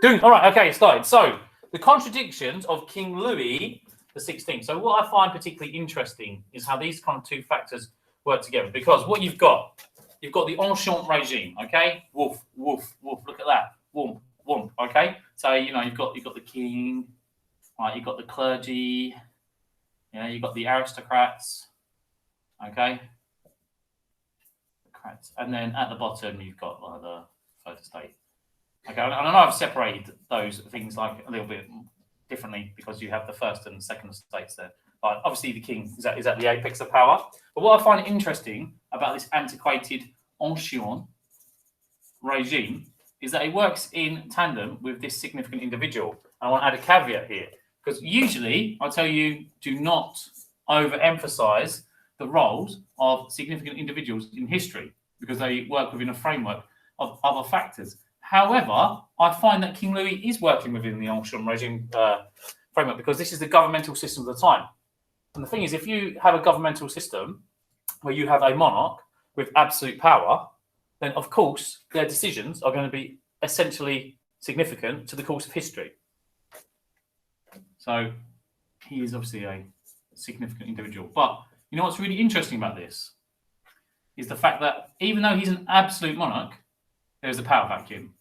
All right, okay, started. So the contradictions of King Louis XVI. So what I find particularly interesting is how these kind of two factors work together. Because what you've got the ancient regime, okay? Woof, woof, woof. Look at that. Womp, womp. Okay. So you've got the king, right? You've got the clergy, you've got the aristocrats, okay? And then at the bottom you've got like the third estate. Okay, and I know I've separated those things like a little bit differently because you have the first and second estates there. But obviously the king is at the apex of power. But what I find interesting about this antiquated ancien regime is that it works in tandem with this significant individual. And I want to add a caveat here, because usually I tell you do not overemphasize the roles of significant individuals in history because they work within a framework of other factors. However, I find that King Louis is working within the ancien regime framework because this is the governmental system of the time. And the thing is, if you have a governmental system where you have a monarch with absolute power, then of course their decisions are going to be essentially significant to the course of history. So he is obviously a significant individual. But you know what's really interesting about this is the fact that even though he's an absolute monarch, there's a power vacuum.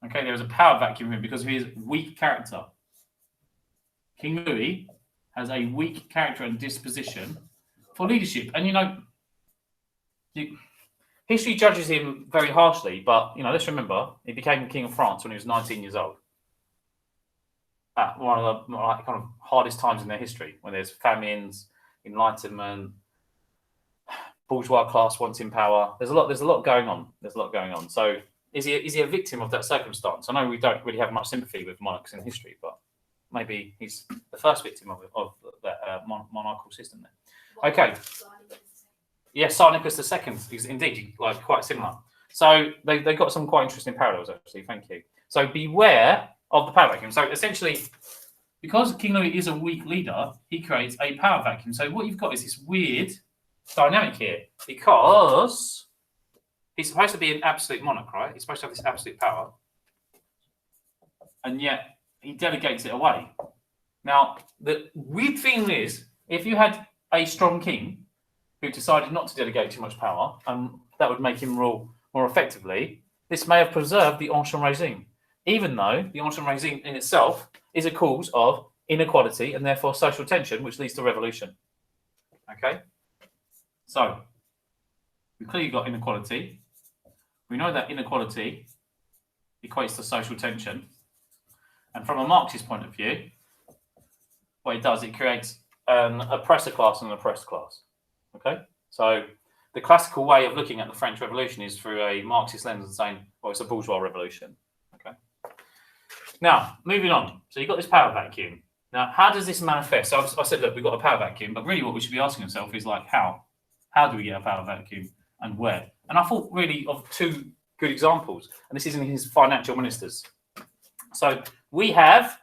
Okay, there's a power vacuum here because of his weak character. King Louis has a weak character and disposition for leadership. And history judges him very harshly, but let's remember he became king of France when he was 19 years old. At one of the kind of hardest times in their history, when there's famines, enlightenment, bourgeois class wanting power. There's a lot going on. So is he a victim of that circumstance? I know we don't really have much sympathy with monarchs in history, but maybe he's the first victim of that monarchical system there. Okay. Yes, Tsar Nicholas II is indeed quite similar. So they got some quite interesting parallels, actually. Thank you. So beware of the power vacuum. So essentially, because King Louis is a weak leader, he creates a power vacuum. So what you've got is this weird dynamic here, because he's supposed to be an absolute monarch, right? He's supposed to have this absolute power, and yet he delegates it away. Now, the weird thing is, if you had a strong king who decided not to delegate too much power, and that would make him rule more effectively, this may have preserved the ancien regime, even though the ancien regime in itself is a cause of inequality and therefore social tension, which leads to revolution. Okay? So, we've clearly got inequality. We know that inequality equates to social tension. And from a Marxist point of view, what it does, it creates an oppressor class and an oppressed class. Okay? So, the classical way of looking at the French Revolution is through a Marxist lens and saying, well, it's a bourgeois revolution. Okay? Now, moving on. So, you've got this power vacuum. Now, how does this manifest? So, I said, look, we've got a power vacuum, but really what we should be asking ourselves is how? How do we get a power vacuum and where? And I thought really of two good examples, and this is in his financial ministers. So we have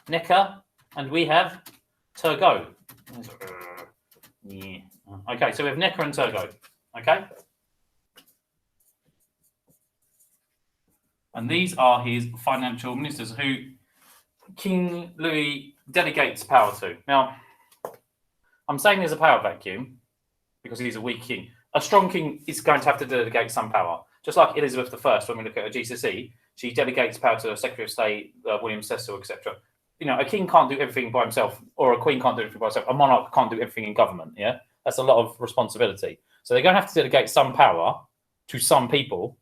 Necker and we have Turgot. Yeah. Okay, so we have Necker and Turgot. Okay, and these are his financial ministers who King Louis delegates power to. Now, I'm saying there's a power vacuum because he's a weak king. A strong king is going to have to delegate some power. Just like Elizabeth I, when we look at her GCSE, she delegates power to the Secretary of State, William Cecil, etc. A king can't do everything by himself, or a queen can't do everything by herself. A monarch can't do everything in government. Yeah, that's a lot of responsibility. So they're going to have to delegate some power to some people,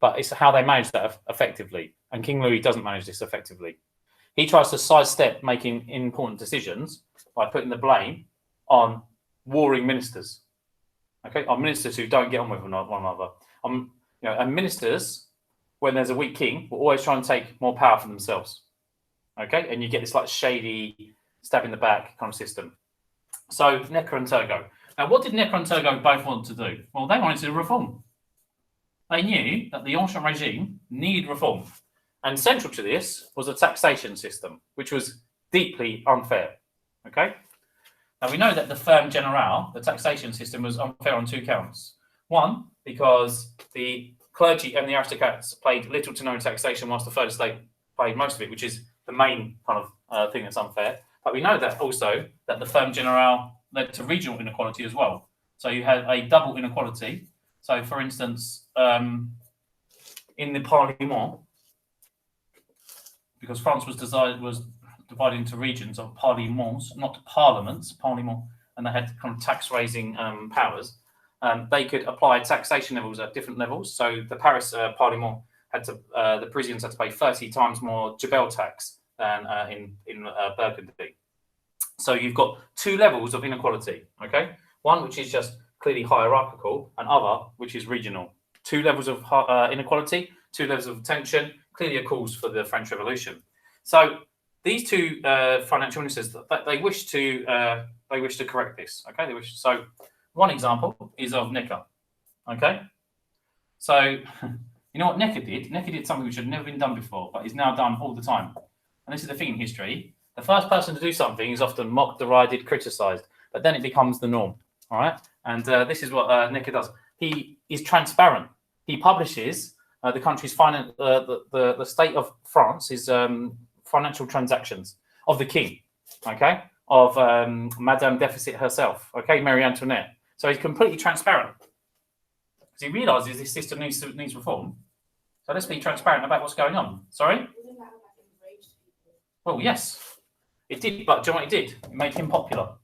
but it's how they manage that effectively. And King Louis doesn't manage this effectively. He tries to sidestep making important decisions by putting the blame on warring ministers. Okay, on ministers who don't get on with one another. And ministers, when there's a weak king, will always try and take more power for themselves. Okay, and you get this shady, stab in the back kind of system. So Necker and Turgot. Now, what did Necker and Turgot both want to do? Well, they wanted to reform. They knew that the ancien regime needed reform, and central to this was a taxation system, which was deeply unfair. Okay. Now, we know that the ferme générale, the taxation system, was unfair on two counts. One, because the clergy and the aristocrats paid little to no taxation, whilst the third estate paid most of it, which is the main kind of thing that's unfair. But we know that also that the ferme générale led to regional inequality as well. So you had a double inequality. So, for instance, in the Parlement, because France was divided into regions of parlements, not parliaments, Parlement, and they had kind of tax-raising powers. They could apply taxation levels at different levels. So the Paris Parlement the Parisians had to pay 30 times more Jebel tax than in Burgundy. So you've got two levels of inequality, okay? One which is just clearly hierarchical, and other which is regional. Two levels of inequality, two levels of tension, clearly a cause for the French Revolution. So these two financial ministers, they wish to correct this, okay? So one example is of Necker, okay? So you know what Necker did? Necker did something which had never been done before, but is now done all the time. And this is the thing in history. The first person to do something is often mocked, derided, criticised, but then it becomes the norm, all right? And this is what Necker does. He is transparent. He publishes the country's the state of France's financial transactions of the king, okay, of Madame Deficit herself, okay, Marie Antoinette. So he's completely transparent because he realises this system needs reform. So let's be transparent about what's going on. Sorry? Well, yes, it did. But do you know what it did? It made him popular.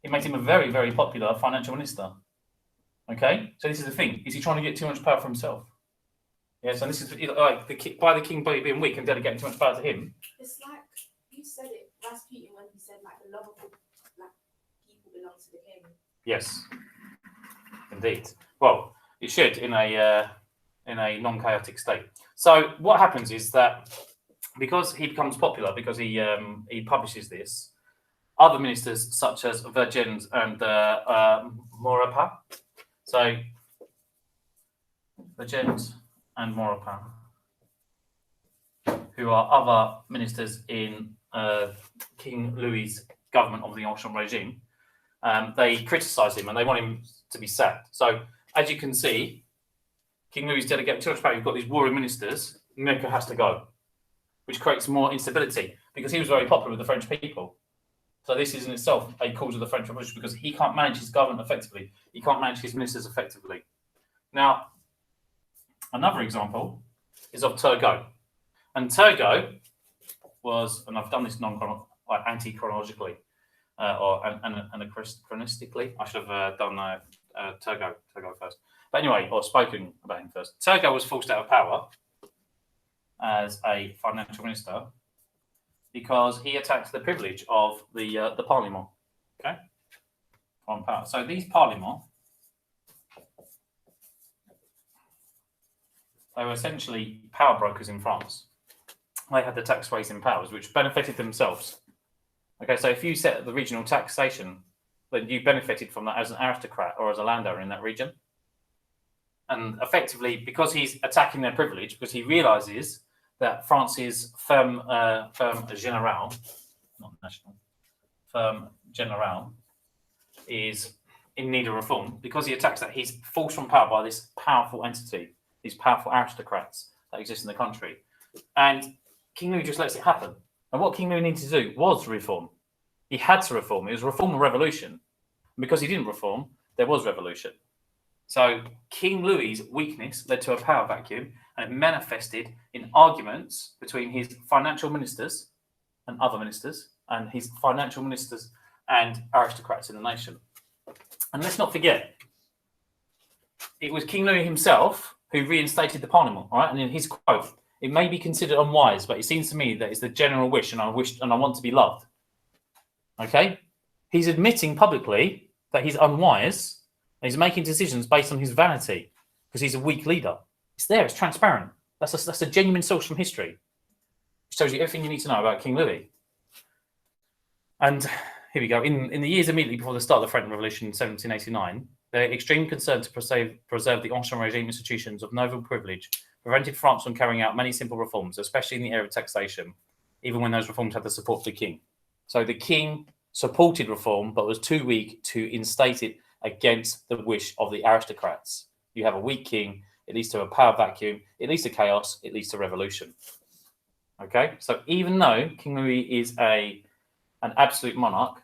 It made him a very, very popular financial minister. Okay, so this is the thing: is he trying to get too much power for himself? Yes, and this is like by the king being weak and delegating too much power to him. It's like you said it, Rasputin, when he said like the love of like people belongs to the king. Yes, indeed. Well, it should in a non-chaotic state. So what happens is that because he becomes popular, because he publishes this, other ministers such as Vergennes and Maurepas. So Vergennes and Maurepas, who are other ministers in King Louis's government of the Ancien regime, they criticise him and they want him to be sacked. So as you can see, King Louis is delegating too much power. You've got these warring ministers. Necker has to go, which creates more instability because he was very popular with the French people. So this is in itself a cause of the French Revolution because he can't manage his government effectively. He can't manage his ministers effectively. Now, another example is of Turgot. And Turgot was, and I've done this anti-chronologically or anachronistically. I should have done Turgot first. But anyway, or spoken about him first. Turgot was forced out of power as a financial minister because he attacked the privilege of the Parlement, okay, on power. So these Parlement, they were essentially power brokers in France. They had the tax raising powers, which benefited themselves. Okay, so if you set the regional taxation, then you benefited from that as an aristocrat or as a landowner in that region. And effectively, because he's attacking their privilege, because he realizes that France's ferme générale, not national, ferme générale, is in need of reform. Because he attacks that, he's forced from power by this powerful entity, these powerful aristocrats that exist in the country. And King Louis just lets it happen. And what King Louis needed to do was reform. He had to reform. It was reform or revolution. And because he didn't reform, there was revolution. So King Louis's weakness led to a power vacuum, and it manifested in arguments between his financial ministers and other ministers, and his financial ministers and aristocrats in the nation. And let's not forget, it was King Louis himself who reinstated the Parlement, all right? And in his quote, it may be considered unwise, but it seems to me that it's the general wish, and I want to be loved. Okay? He's admitting publicly that he's unwise. He's making decisions based on his vanity because he's a weak leader. It's there. It's transparent. That's a genuine source from history. It shows you everything you need to know about King Louis. And here we go. In the years immediately before the start of the French Revolution in 1789, their extreme concern to preserve the Ancien regime institutions of noble privilege prevented France from carrying out many simple reforms, especially in the area of taxation, even when those reforms had the support of the king. So the king supported reform, but was too weak to instate it against the wish of the aristocrats. You have a weak king it leads to a power vacuum, it leads to chaos, it leads to revolution. Okay, so even though King Louis is an absolute monarch,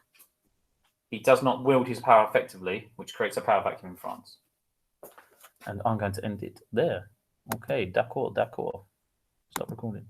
he does not wield his power effectively, which creates a power vacuum in France. And I'm going to end it there. Okay, d'accord. Stop recording.